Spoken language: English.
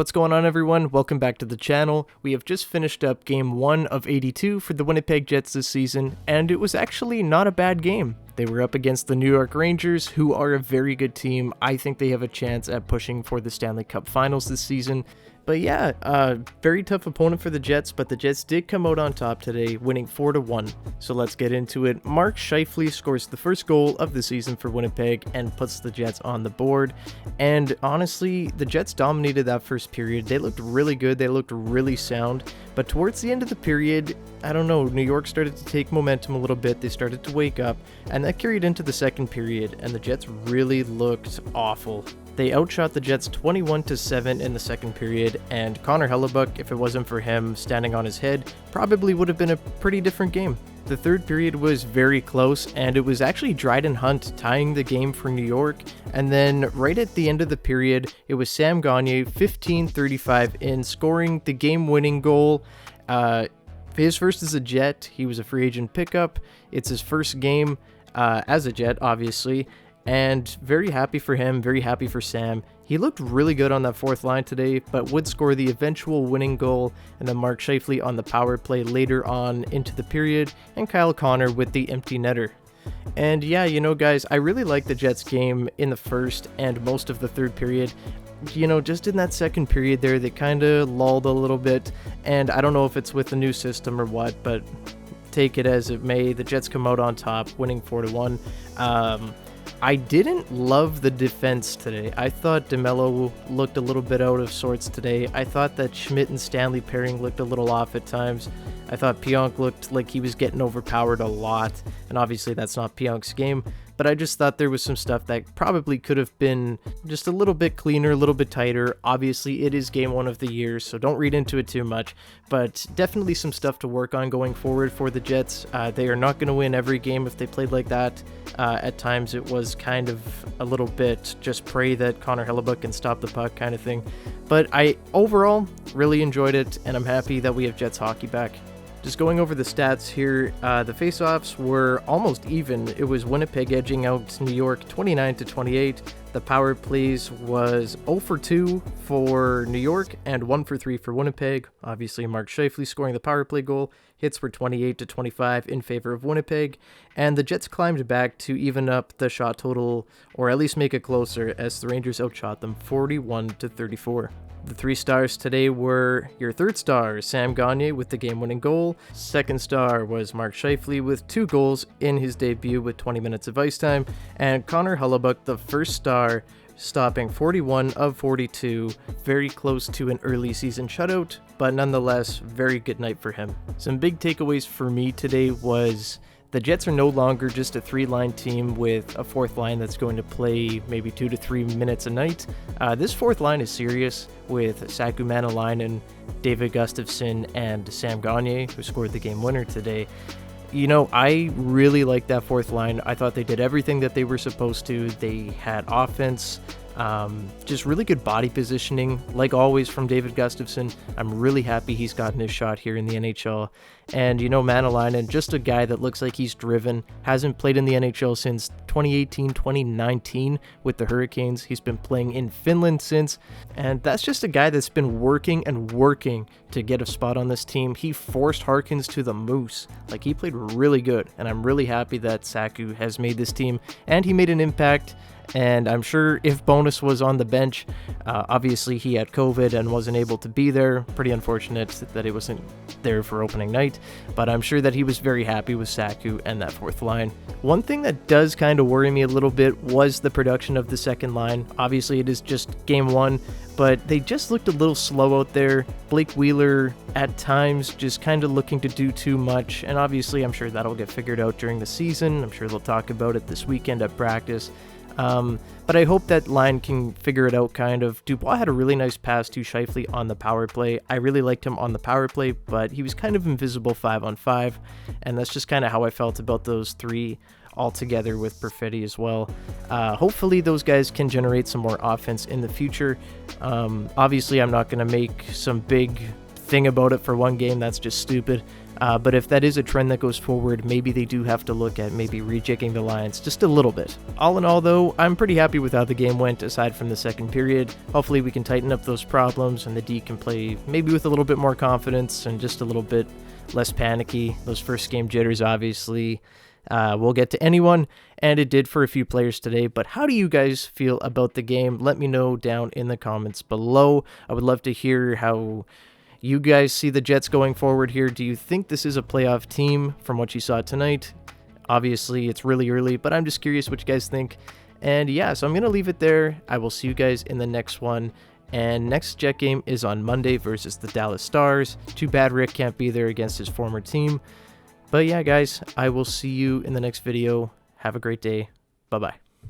What's going on, everyone? Welcome back to the channel. We have just finished up game 1 of 82 for the Winnipeg Jets this season, and it was actually not a bad game. They were up against the New York Rangers, who are a very good team. I think they have a chance at pushing for the Stanley Cup Finals this season. But yeah, very tough opponent for the Jets, but the Jets did come out on top today, winning 4-1. So let's get into it. Mark Scheifele scores the first goal of the season for Winnipeg and puts the Jets on the board. And honestly, the Jets dominated that first period. They looked really good. They looked really sound. But towards the end of the period, I don't know, New York started to take momentum a little bit. They started to wake up, and that carried into the second period, and the Jets really looked awful. They outshot the Jets 21-7 in the second period, and Connor Hellebuyck, if it wasn't for him standing on his head, probably would have been a pretty different game. The third period was very close, and it was actually Dryden Hunt tying the game for New York, and then right at the end of the period, it was Sam Gagner, 15-35 in, scoring the game-winning goal. His first as a Jet. He was a free agent pickup. It's his first game as a Jet, obviously, and very happy for him, very happy for Sam. He looked really good on that fourth line today, but would score the eventual winning goal, and then Mark Scheifele on the power play later on into the period, and Kyle Connor with the empty netter. And yeah, you know guys, I really like the Jets game in the first and most of the third period. You know, just in that second period there, they kind of lulled a little bit, and I don't know if it's with the new system or what, but take it as it may, the Jets come out on top, winning 4-1. I didn't love the defense today. I thought DeMello looked a little bit out of sorts today. I thought that Schmidt and Stanley pairing looked a little off at times. I thought Pionk looked like he was getting overpowered a lot, and obviously that's not Pionk's game, but I just thought there was some stuff that probably could have been just a little bit cleaner, a little bit tighter. Obviously, it is game 1 of the year, so don't read into it too much, but definitely some stuff to work on going forward for the Jets. They are not going to win every game if they played like that. At times, it was kind of a little bit just pray that Connor Hellebuyck can stop the puck kind of thing. But I overall really enjoyed it, and I'm happy that we have Jets hockey back. Just going over the stats here, the faceoffs were almost even. It was Winnipeg edging out New York 29-28. The power plays was 0 for 2 for New York and 1 for 3 for Winnipeg. Obviously, Mark Scheifele scoring the power play goal. Hits were 28-25 in favor of Winnipeg. And the Jets climbed back to even up the shot total, or at least make it closer, as the Rangers outshot them 41-34. The 3 stars today were your third star, Sam Gagner with the game-winning goal. Second star was Mark Scheifele with 2 goals in his debut with 20 minutes of ice time. And Connor Hellebuyck, the first star, stopping 41 of 42, very close to an early season shutout, but nonetheless, very good night for him. Some big takeaways for me today was the Jets are no longer just a 3-line team with a fourth line that's going to play maybe 2 to 3 minutes a night. This fourth line is serious with Saku Manalainen, David Gustafsson, and Sam Gagner, who scored the game winner today. You know, I really like that fourth line. I thought they did everything that they were supposed to. They had offense, just really good body positioning, like always from David Gustafsson. I'm really happy he's gotten his shot here in the NHL. And, you know, Manalainen, just a guy that looks like he's driven, hasn't played in the NHL since 2018-2019 with the Hurricanes. He's been playing in Finland since, and that's just a guy that's been working and working to get a spot on this team. He forced Harkins to the Moose. Like, he played really good, and I'm really happy that Saku has made this team, and he made an impact. And I'm sure if Bonus was on the bench, obviously he had COVID and wasn't able to be there. Pretty unfortunate that he wasn't there for opening night, but I'm sure that he was very happy with Saku and that fourth line. One thing that does kind of worry me a little bit was the production of the second line. Obviously it is just game 1, but they just looked a little slow out there. Blake Wheeler at times just kind of looking to do too much, and obviously I'm sure that'll get figured out during the season. I'm sure they'll talk about it this weekend at practice. But I hope that line can figure it out kind of. Dubois had a really nice pass to Scheifele on the power play. I really liked him on the power play, but he was kind of invisible 5-on-5, and that's just kind of how I felt about those 3 all together with Perfetti as well. Hopefully those guys can generate some more offense in the future. Obviously I'm not going to make some big thing about it for one game. That's just stupid. But if that is a trend that goes forward, maybe they do have to look at maybe rejigging the lines just a little bit. All in all though, I'm pretty happy with how the game went aside from the second period. Hopefully we can tighten up those problems and the D can play maybe with a little bit more confidence and just a little bit less panicky. Those first game jitters obviously will get to anyone, and it did for a few players today. But how do you guys feel about the game? Let me know down in the comments below. I would love to hear how you guys see the Jets going forward here. Do you think this is a playoff team from what you saw tonight? Obviously, it's really early, but I'm just curious what you guys think. And yeah, so I'm going to leave it there. I will see you guys in the next one. And next Jet game is on Monday versus the Dallas Stars. Too bad Rick can't be there against his former team. But yeah, guys, I will see you in the next video. Have a great day. Bye-bye.